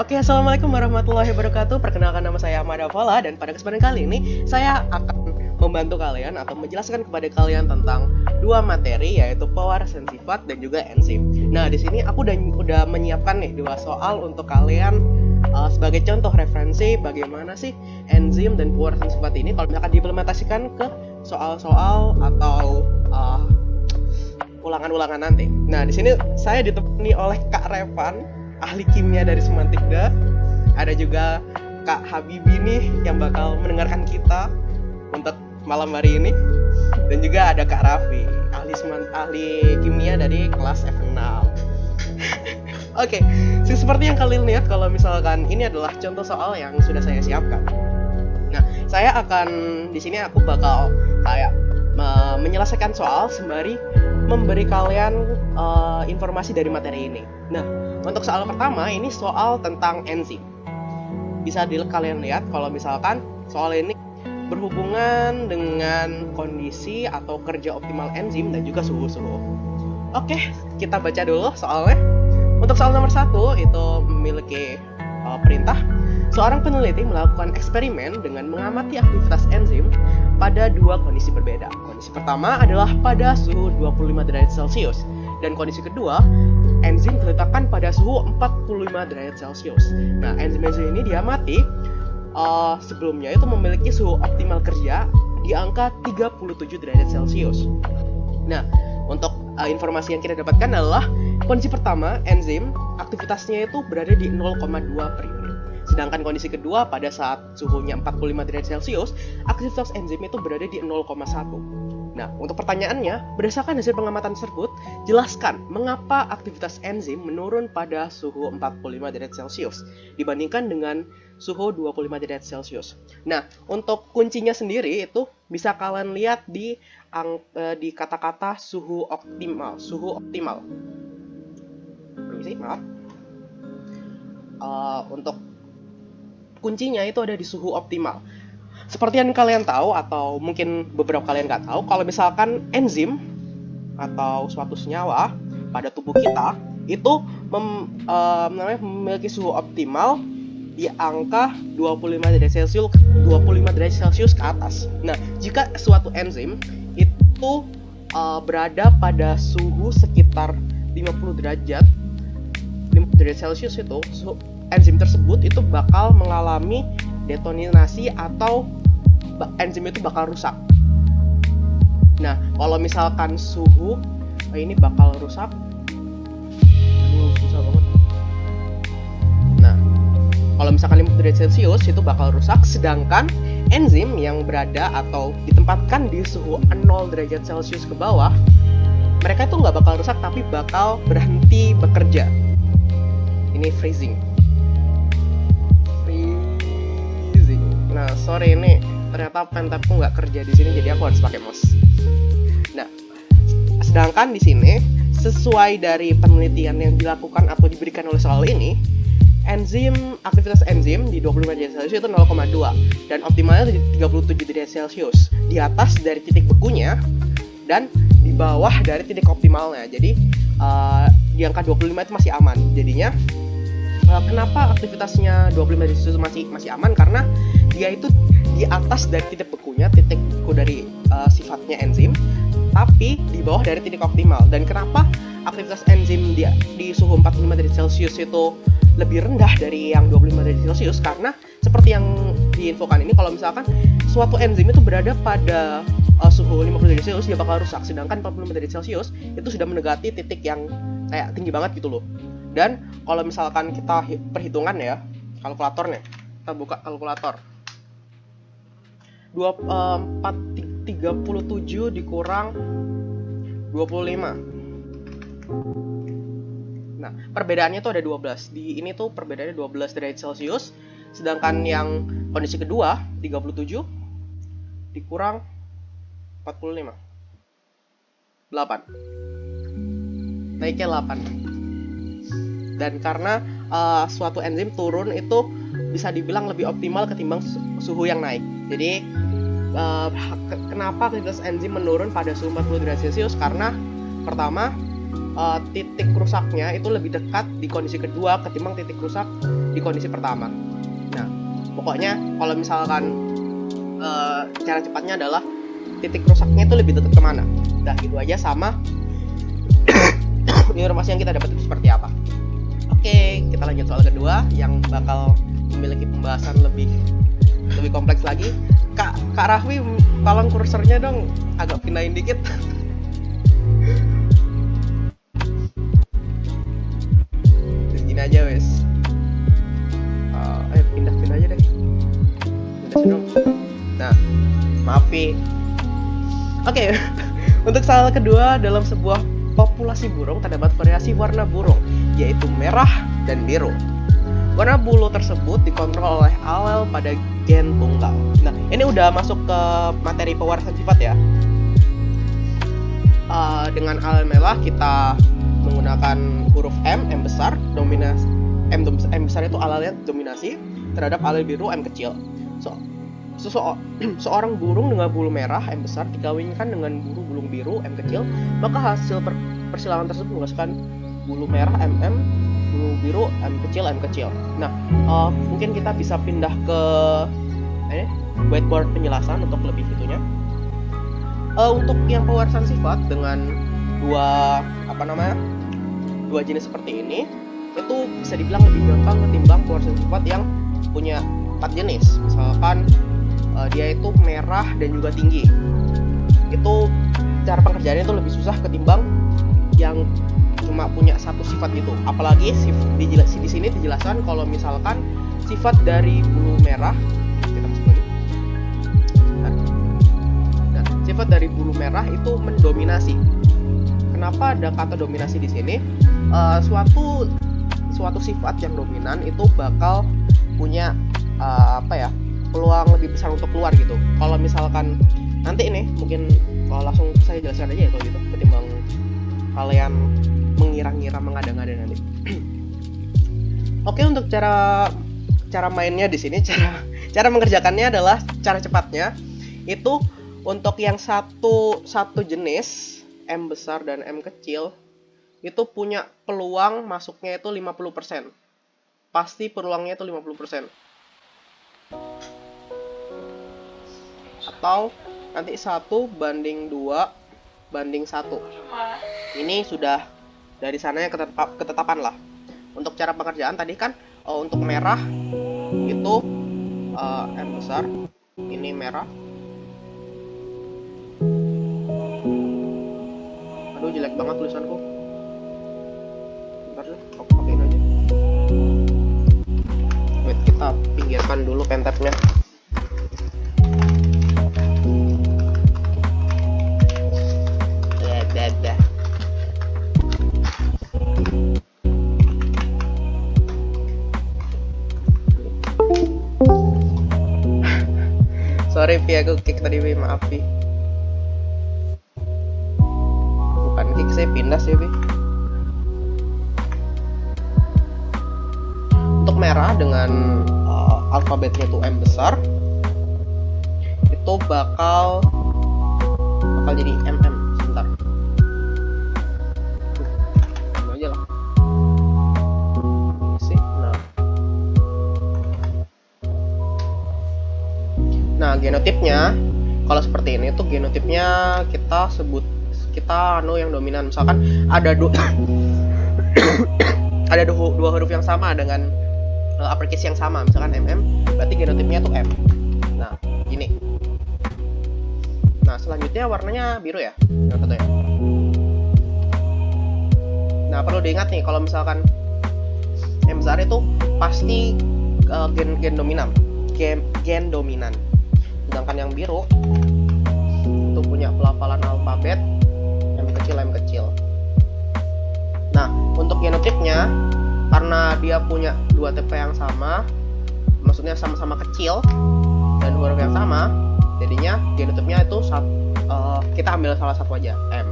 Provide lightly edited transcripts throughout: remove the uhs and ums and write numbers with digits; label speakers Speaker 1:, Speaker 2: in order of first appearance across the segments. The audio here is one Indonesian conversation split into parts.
Speaker 1: Oke, assalamualaikum warahmatullahi wabarakatuh. Perkenalkan, nama saya Ahmad Afala, dan pada kesempatan kali ini saya akan membantu kalian atau menjelaskan kepada kalian tentang dua materi, yaitu pewaras dan sifat dan juga enzim. Nah, di sini aku udah menyiapkan nih dua soal untuk kalian sebagai contoh referensi bagaimana sih enzim dan pewaras dan sifat ini kalau misalkan diimplementasikan ke soal-soal atau ulangan-ulangan nanti. Nah, di sini saya ditemani oleh Kak Revan, ahli kimia dari Semantikda. Ada juga Kak Habibi nih yang bakal mendengarkan kita untuk malam hari ini. Dan juga ada Kak Raffi, ahli kimia dari kelas F6. Oke, seperti yang kalian lihat kalau misalkan ini adalah contoh soal yang sudah saya siapkan. Nah, saya akan di sini aku bakal kayak menyelesaikan soal sembari memberi kalian informasi dari materi ini. Nah, untuk soal pertama ini soal tentang enzim. Bisa kalian lihat kalau misalkan soal ini berhubungan dengan kondisi atau kerja optimal enzim dan juga suhu-suhu. Oke, kita baca dulu soalnya. Untuk soal nomor 1 itu memiliki perintah. Seorang peneliti melakukan eksperimen dengan mengamati aktivitas enzim pada dua kondisi berbeda. Kondisi pertama adalah pada suhu 25 derajat Celcius, dan kondisi kedua, enzim diletakkan pada suhu 45 derajat Celcius. Nah, enzim-enzim ini diamati sebelumnya itu memiliki suhu optimal kerja di angka 37 derajat Celcius. Nah, untuk informasi yang kita dapatkan adalah kondisi pertama, enzim aktivitasnya itu berada di 0,2 per unit. Sedangkan kondisi kedua pada saat suhunya 45 derajat Celcius, aktivitas enzim itu berada di 0,1. Nah, untuk pertanyaannya, berdasarkan hasil pengamatan tersebut, jelaskan mengapa aktivitas enzim menurun pada suhu 45 derajat Celcius dibandingkan dengan suhu 25 derajat Celcius. Nah, untuk kuncinya sendiri itu bisa kalian lihat di kata-kata suhu optimal. Permisi, maaf. Untuk kuncinya itu ada di suhu optimal. Seperti yang kalian tahu atau mungkin beberapa kalian nggak tahu, kalau misalkan enzim atau suatu senyawa pada tubuh kita itu memiliki suhu optimal di angka 25 derajat Celcius ke atas. Nah, jika suatu enzim itu berada pada suhu sekitar 50 derajat Celcius itu, enzim tersebut itu bakal mengalami detoninasi atau enzim itu bakal rusak. Nah, kalau misalkan suhu ini bakal rusak. Susah banget. Nah, kalau misalkan 50 derajat Celcius itu bakal rusak, sedangkan enzim yang berada atau ditempatkan di suhu 0 derajat Celcius ke bawah, mereka itu nggak bakal rusak tapi bakal berhenti bekerja. Ini freezing. Nah, sorry, ini ternyata pentapku nggak kerja di sini, jadi aku harus pakai mouse. Nah, sedangkan di sini sesuai dari penelitian yang dilakukan atau diberikan oleh soal ini, aktivitas enzim di 25 derajat Celcius itu 0,2 dan optimalnya di 37 derajat Celcius, di atas dari titik bekunya dan di bawah dari titik optimalnya. Jadi di angka 25 itu masih aman. Jadinya kenapa aktivitasnya 25 derajat Celcius masih aman? Karena dia itu di atas dari titik bekunya, titik beku dari sifatnya enzim, tapi di bawah dari titik optimal. Dan kenapa aktivitas enzim di suhu 45 derajat Celcius itu lebih rendah dari yang 25 derajat Celcius? Karena seperti yang diinfokan ini, kalau misalkan suatu enzim itu berada pada suhu 50 derajat Celcius, dia bakal rusak. Sedangkan 45 derajat Celcius itu sudah mendekati titik yang kayak tinggi banget gitu loh. Dan kalau misalkan kita perhitungan ya, kalkulatornya, kita buka kalkulator. 37 dikurang 25. Nah, perbedaannya tuh ada 12. Di ini tuh perbedaannya 12 derajat Celcius. Sedangkan yang kondisi kedua 37 dikurang 45. 8. Naiknya 8. Dan karena suatu enzim turun itu bisa dibilang lebih optimal ketimbang suhu yang naik. Jadi kenapa aktivitas enzim menurun pada suhu 40 derajat Celcius? Karena pertama, titik rusaknya itu lebih dekat di kondisi kedua ketimbang titik rusak di kondisi pertama. Nah, pokoknya kalau misalkan cara cepatnya adalah titik rusaknya itu lebih dekat kemana. Nah, itu aja sama informasi yang kita dapat itu seperti apa. Oke, kita lanjut soal kedua yang bakal memiliki pembahasan lebih kompleks lagi. Kak Rahwi, tolong kursornya dong agak pindahin dikit. Gini aja wes. Pindah aja deh. Pindah dong. Nah, maaf Pi. Oke, untuk soal kedua, dalam sebuah populasi burung terdapat variasi warna burung, yaitu merah dan biru. Warna bulu tersebut dikontrol oleh alel pada gen tunggal. Nah, ini udah masuk ke materi pewarasan sifat ya. Dengan alel merah kita menggunakan huruf M besar, dominasi M besar itu alelnya dominasi terhadap alel biru M kecil. Seorang burung dengan bulu merah M besar dikawinkan dengan burung biru M kecil, maka hasil persilangan tersebut menghasilkan bulu merah MM, bulu biru M kecil. Nah, mungkin kita bisa pindah ke whiteboard penjelasan untuk lebih itunya. Untuk yang pewarasan sifat dengan dua jenis seperti ini, itu bisa dibilang lebih gampang ketimbang pewarasan sifat yang punya 4 jenis. Misalkan dia itu merah dan juga tinggi. Itu cara pengerjaannya itu lebih susah ketimbang yang cuma punya satu sifat gitu. Apalagi di sini dijelaskan kalau misalkan sifat dari bulu merah, kita masuk lagi. Nah, sifat dari bulu merah itu mendominasi. Kenapa ada kata dominasi di sini? Suatu sifat yang dominan itu bakal punya peluang lebih besar untuk keluar gitu. Kalau misalkan nanti ini mungkin langsung saya jelaskan aja ya kalau gitu, ketimbang kalian mengira-ngira mengada-ngada nanti. Oke, untuk cara mainnya di sini, cara mengerjakannya adalah cara cepatnya itu untuk yang satu jenis M besar dan M kecil itu punya peluang masuknya itu 50%. Pasti peluangnya itu 50%. Atau nanti 1:2:1. Ini sudah dari sananya ketetapan lah. Untuk cara pengerjaan tadi kan untuk merah itu M besar, ini merah. Aduh, jelek banget tulisanku. Bentar deh, aku pakein aja. Wait, kita pinggirkan dulu pentabnya. Dadah. Sorry Pi, aku kick tadi Pi, maaf Pi. Bukan kick, saya pindah sih Pi. Untuk merah dengan alfabetnya itu M besar, itu bakal jadi MM. Sebentar, ini aja lah. Nah, genotipnya kalau seperti ini tuh genotipnya kita yang dominan. Misalkan ada ada dua huruf yang sama dengan uppercase yang sama, misalkan MM, berarti genotipnya tuh M. Nah, gini. Nah, selanjutnya warnanya biru ya, yang satu ya. Nah, perlu diingat nih kalau misalkan M besar itu pasti gen dominan. Sedangkan yang biru itu punya pelafalan alfabet M kecil. Nah, untuk genotipnya karena dia punya 2 TP yang sama, maksudnya sama-sama kecil dan huruf yang sama, jadinya genotipnya itu kita ambil salah satu aja, M.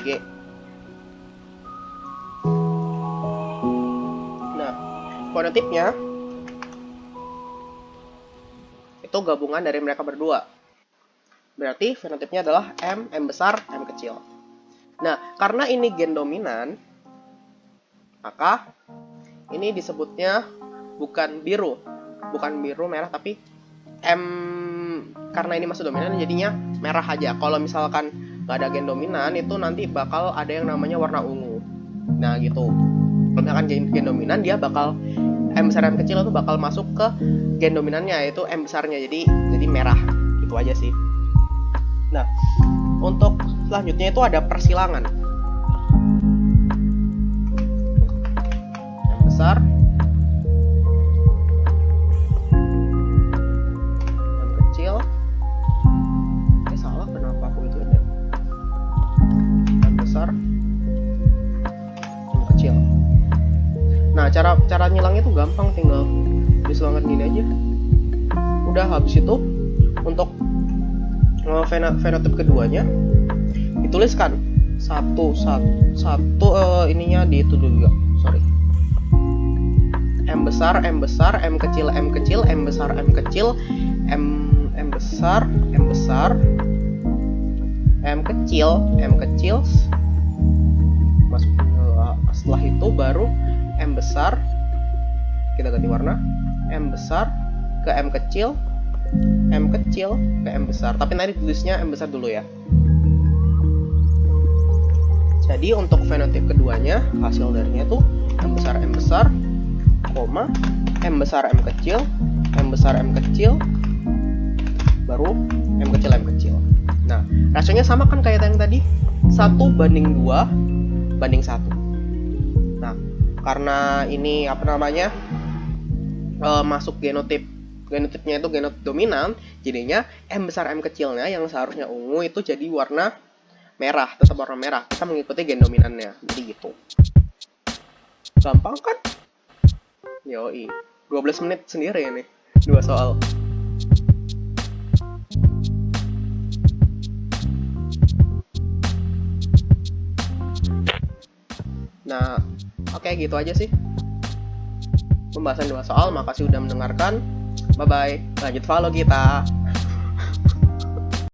Speaker 1: G. Nah, fenotipnya itu gabungan dari mereka berdua. Berarti fenotipnya adalah M besar, M kecil. Nah, karena ini gen dominan, maka ini disebutnya bukan biru merah, tapi M, karena ini masuk dominan jadinya merah aja. Kalau misalkan nggak ada gen dominan, itu nanti bakal ada yang namanya warna ungu. Nah gitu. Kalau misalkan gen dominan, dia bakal M besar M kecil itu bakal masuk ke gen dominannya, yaitu M besarnya, jadi merah. Gitu aja sih. Nah, untuk selanjutnya itu ada persilangan. M besar, M kecil. Salah, kenapa aku itu ada M besar, M kecil. Nah, cara nyilangnya tuh gampang, tinggal diselangat gini aja. Udah, habis itu untuk fenotip keduanya dituliskan satu ininya di itu dulu juga. Sorry. M besar, M besar, M kecil, M kecil, M besar, M kecil, M besar, M besar, M kecil, M kecil. Masuk setelah itu baru M besar, kita ganti warna, M besar ke M kecil, M kecil ke M besar. Tapi nanti tulisnya M besar dulu ya. Jadi untuk fenotip keduanya, hasil darinya tuh M besar, koma, M besar M kecil, M besar M kecil, baru M kecil M kecil. Nah, rasionya sama kan kayak yang tadi, 1:2:1. Nah, karena ini masuk genotipnya itu genotip dominan, jadinya M besar M kecilnya yang seharusnya ungu itu jadi warna merah, tetap warna merah. Kita mengikuti gen dominannya, jadi gitu. Gampang kan? Yoi, 12 menit sendiri nih, 2 soal. Nah, oke, gitu aja sih pembahasan 2 soal. Makasih udah mendengarkan. Bye-bye. Lanjut follow kita.